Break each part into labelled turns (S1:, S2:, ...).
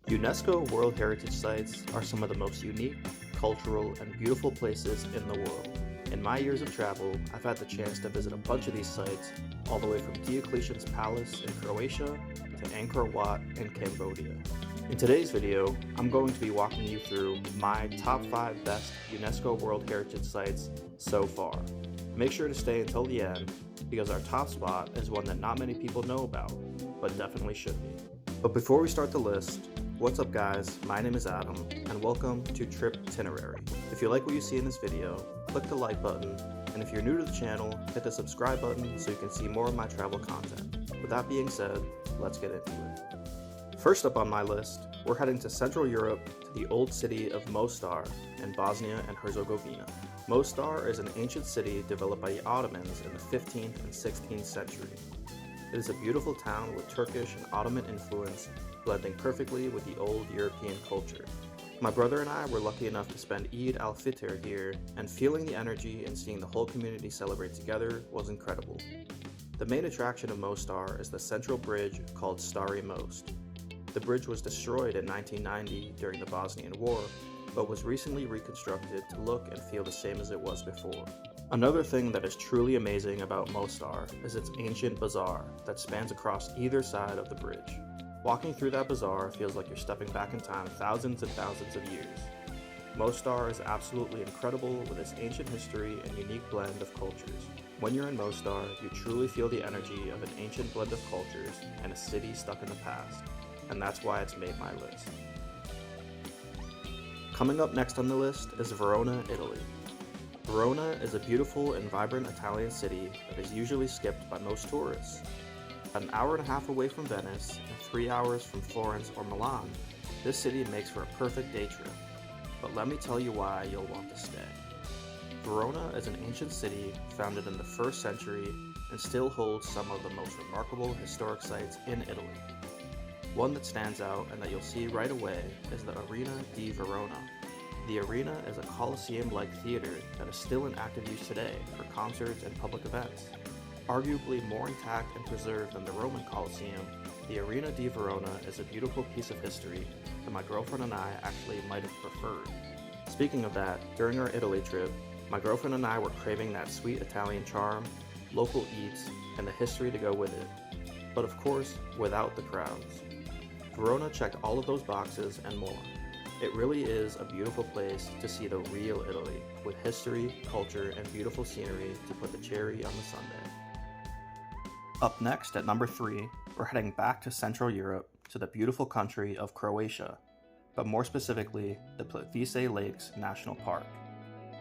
S1: UNESCO World Heritage Sites are some of the most unique, cultural, and beautiful places in the world. In my years of travel, I've had the chance to visit a bunch of these sites, all the way from Diocletian's Palace in Croatia to Angkor Wat in Cambodia. In today's video, I'm going to be walking you through my top 5 best UNESCO World Heritage Sites so far. Make sure to stay until the end, because our top spot is one that not many people know about, but definitely should be. But before we start the list, what's up guys, my name is Adam, and welcome to Trip Itinerary. If you like what you see in this video, click the like button, and if you're new to the channel, hit the subscribe button so you can see more of my travel content. With that being said, let's get into it. First up on my list, we're heading to Central Europe to the old city of Mostar in Bosnia and Herzegovina. Mostar is an ancient city developed by the Ottomans in the 15th and 16th century. It is a beautiful town with Turkish and Ottoman influence, blending perfectly with the old European culture. My brother and I were lucky enough to spend Eid al-Fitr here, and feeling the energy and seeing the whole community celebrate together was incredible. The main attraction of Mostar is the central bridge called Stari Most. The bridge was destroyed in 1990 during the Bosnian War, but was recently reconstructed to look and feel the same as it was before. Another thing that is truly amazing about Mostar is its ancient bazaar that spans across either side of the bridge. Walking through that bazaar feels like you're stepping back in time thousands and thousands of years. Mostar is absolutely incredible with its ancient history and unique blend of cultures. When you're in Mostar, you truly feel the energy of an ancient blend of cultures and a city stuck in the past, and that's why it's made my list. Coming up next on the list is Verona, Italy. Verona is a beautiful and vibrant Italian city that is usually skipped by most tourists. At an hour and a half away from Venice and 3 hours from Florence or Milan, this city makes for a perfect day trip. But let me tell you why you'll want to stay. Verona is an ancient city founded in the 1st century and still holds some of the most remarkable historic sites in Italy. One that stands out and that you'll see right away is the Arena di Verona. The arena is a Colosseum-like theater that is still in active use today for concerts and public events. Arguably more intact and preserved than the Roman Colosseum, the Arena di Verona is a beautiful piece of history that my girlfriend and I actually might have preferred. Speaking of that, during our Italy trip, my girlfriend and I were craving that sweet Italian charm, local eats, and the history to go with it. But of course, without the crowds. Verona checked all of those boxes and more. It really is a beautiful place to see the real Italy, with history, culture, and beautiful scenery to put the cherry on the sundae. Up next at number 3, we're heading back to Central Europe to the beautiful country of Croatia, but more specifically, the Plitvice Lakes National Park.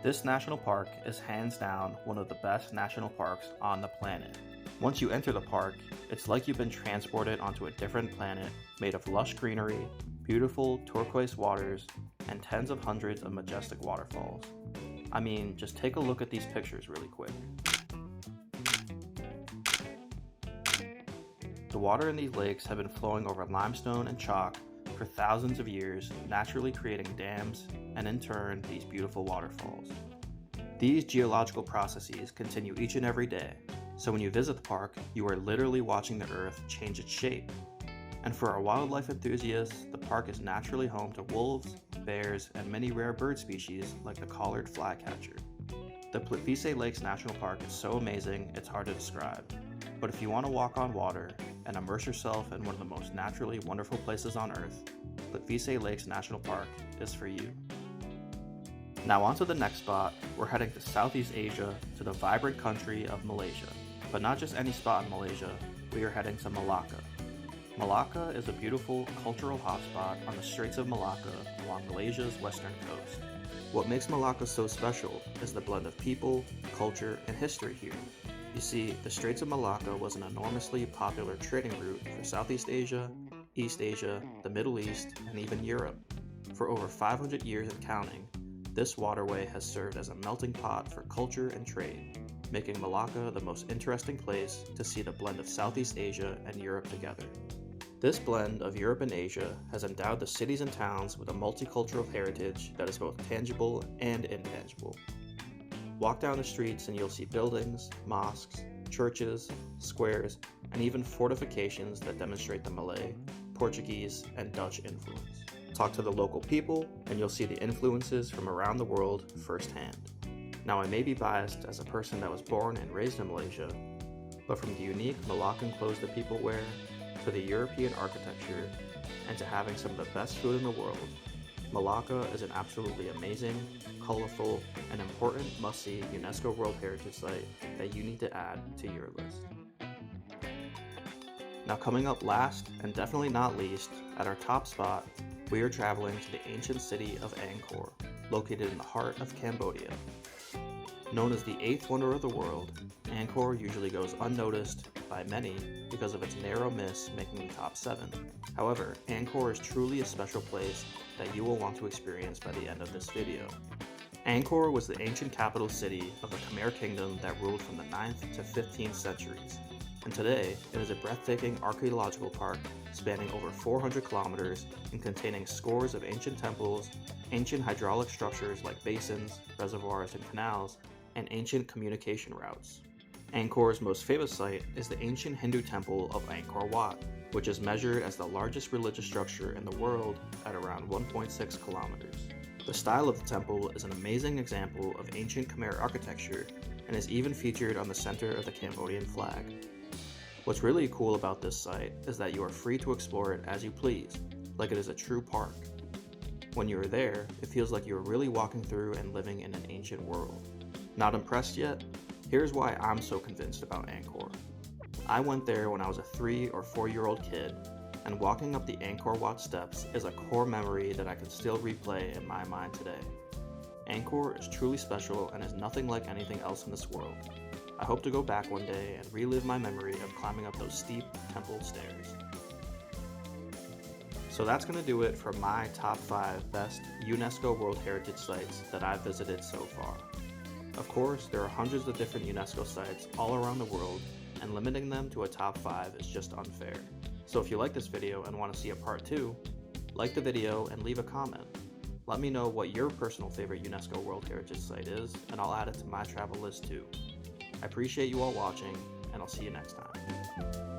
S1: This national park is hands down one of the best national parks on the planet. Once you enter the park, it's like you've been transported onto a different planet made of lush greenery, beautiful turquoise waters, and tens of hundreds of majestic waterfalls. I mean, just take a look at these pictures really quick. The water in these lakes have been flowing over limestone and chalk for thousands of years, naturally creating dams and in turn these beautiful waterfalls. These geological processes continue each and every day, so when you visit the park, you are literally watching the earth change its shape. And for our wildlife enthusiasts, the park is naturally home to wolves, bears, and many rare bird species like the collared flycatcher. The Plitvice Lakes National Park is so amazing it's hard to describe, but if you want to walk on water and immerse yourself in one of the most naturally wonderful places on earth, Plitvice Lakes National Park is for you. Now on to the next spot, we're heading to Southeast Asia to the vibrant country of Malaysia. But not just any spot in Malaysia, we are heading to Malacca. Malacca is a beautiful cultural hotspot on the Straits of Malacca along Malaysia's western coast. What makes Malacca so special is the blend of people, culture, and history here. You see, the Straits of Malacca was an enormously popular trading route for Southeast Asia, East Asia, the Middle East, and even Europe. For over 500 years and counting, this waterway has served as a melting pot for culture and trade, making Malacca the most interesting place to see the blend of Southeast Asia and Europe together. This blend of Europe and Asia has endowed the cities and towns with a multicultural heritage that is both tangible and intangible. Walk down the streets and you'll see buildings, mosques, churches, squares, and even fortifications that demonstrate the Malay, Portuguese, and Dutch influence. Talk to the local people, and you'll see the influences from around the world firsthand. Now, I may be biased as a person that was born and raised in Malaysia, but from the unique Malaccan clothes that people wear, to the European architecture, and to having some of the best food in the world, Malacca is an absolutely amazing, colorful, and important must-see UNESCO World Heritage Site that you need to add to your list. Now, coming up last, and definitely not least, at our top spot, we are traveling to the ancient city of Angkor, located in the heart of Cambodia. Known as the 8th wonder of the world, Angkor usually goes unnoticed by many because of its narrow miss making the top 7. However, Angkor is truly a special place that you will want to experience by the end of this video. Angkor was the ancient capital city of the Khmer Kingdom that ruled from the 9th to 15th centuries, and today it is a breathtaking archaeological park spanning over 400 kilometers and containing scores of ancient temples, ancient hydraulic structures like basins, reservoirs, and canals, and ancient communication routes. Angkor's most famous site is the ancient Hindu temple of Angkor Wat, which is measured as the largest religious structure in the world at around 1.6 kilometers. The style of the temple is an amazing example of ancient Khmer architecture and is even featured on the center of the Cambodian flag. What's really cool about this site is that you are free to explore it as you please, like it is a true park. When you are there, it feels like you are really walking through and living in an ancient world. Not impressed yet? Here's why I'm so convinced about Angkor. I went there when I was a 3 or 4-year-old kid, and walking up the Angkor Wat steps is a core memory that I can still replay in my mind today. Angkor is truly special and is nothing like anything else in this world. I hope to go back one day and relive my memory of climbing up those steep temple stairs. So that's going to do it for my top 5 best UNESCO World Heritage Sites that I've visited so far. Of course, there are hundreds of different UNESCO sites all around the world, and limiting them to a top 5 is just unfair. So if you like this video and want to see a part 2, like the video and leave a comment. Let me know what your personal favorite UNESCO World Heritage Site is, and I'll add it to my travel list too. I appreciate you all watching, and I'll see you next time.